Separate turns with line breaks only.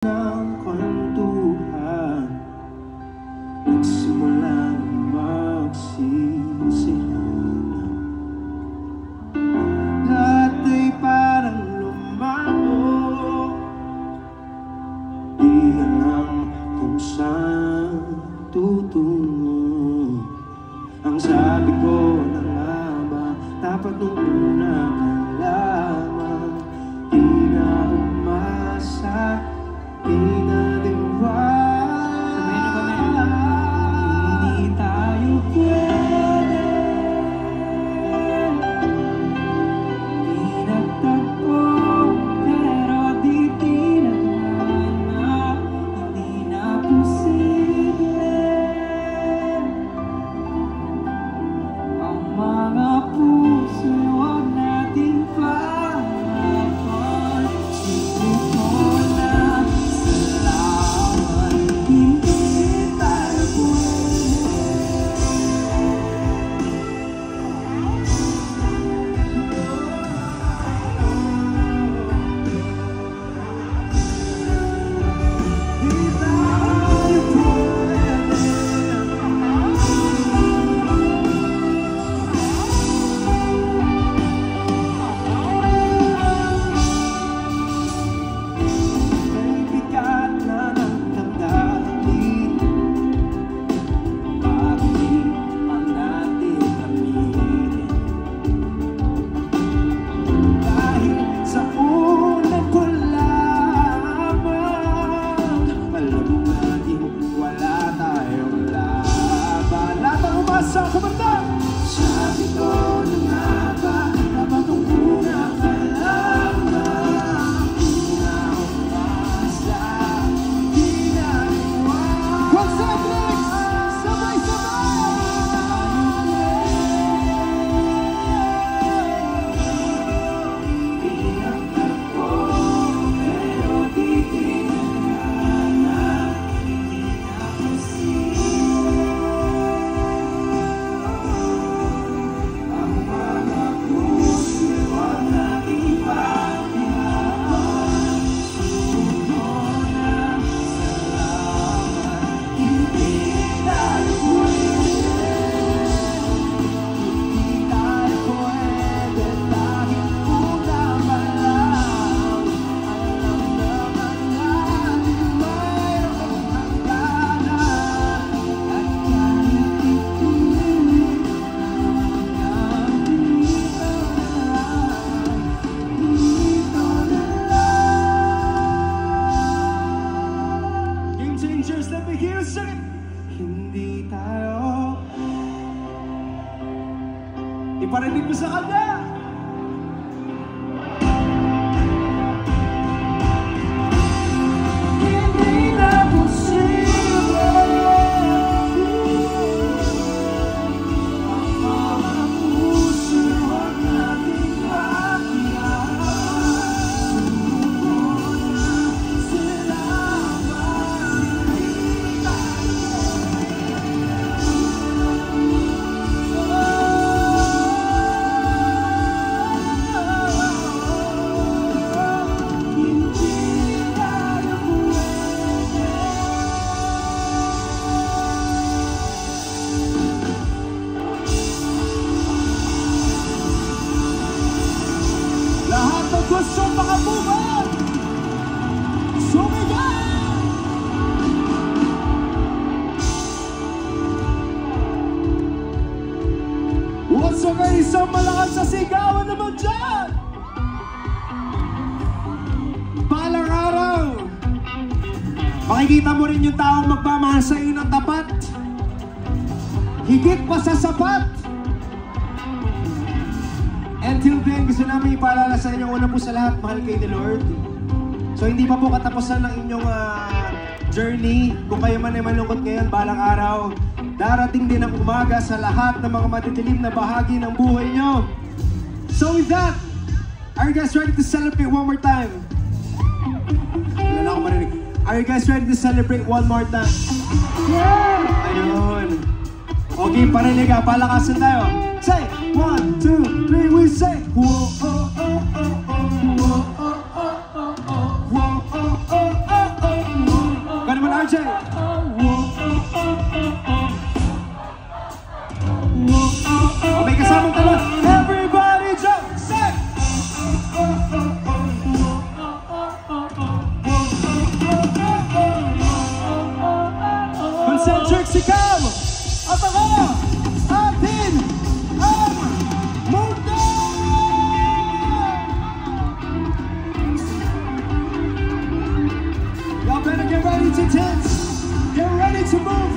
ng kwentuhan, nagsimulang magsisihan. Lahat ay parang lumabo, di alam kung saan tutungo. Ang sabi ko na nga ba, dapat nung una ka lamang. Di na umasa, di na liwanag. Hindi tayo pwede, di nagtagpo, pero di tinadhana. Hindi na posible ang mga puso, huwag nating pahirapan. Sinuko na sa lawan, hindi tayo sabi ko na nga ba, dapat nung una ka lamang. Di na umasa, di na liwanag. What's up next? Sabay-sabay! Di nagtagpo, pero di tinadhana. Hindi na posible ang mga puso, huwag nating pahirapan. Sumunod na sa lawan, hindi tayo pwede. Hindi tayo pwede dahil una pa lang. Alam naman natin mayroong hangganan. At kahit ipilit Game Changers, let me hear you sing it. Hindi tayo. Iparinig mo sa kanya. Hindi na posible ang mga puso, huwag nating pahirapan. Sumunod na sa lawan, hindi tayo hindi tayo pwede. Lahat ng gusto makabukan, sumigaw! Once again, isang malakas sa sigawan naman dyan! Balang araw, makikita mo rin yung taong magmamahal sa iyo ng tapat, higit pa sa sapat. Until then, gusto namin ipaalala sa inyo, una po sa lahat, mahal kayo ni Lord. So hindi pa po katapusan ng inyong journey. Kung kayo man ay malungkot ngayon, balang araw, darating din ang umaga sa lahat ng mga madidilim na bahagi ng buhay nyo. So with that, are you guys ready to celebrate one more time? Wala na ako marinig. Are you guys ready to celebrate one more time? Yeah! Ayun. Okay, parinig ha, palakasan tayo. Say, 1, 2, 3, we say, whoa, oh, oh, oh, oh, whoa, oh, oh, oh, oh, whoa, oh, oh, oh, oh. DJ. Oh, may kasamang talon. Everybody jump! Set! Concentric si Cam! At ako, atin ang mundo! Y'all better get ready to dance. Get ready to move.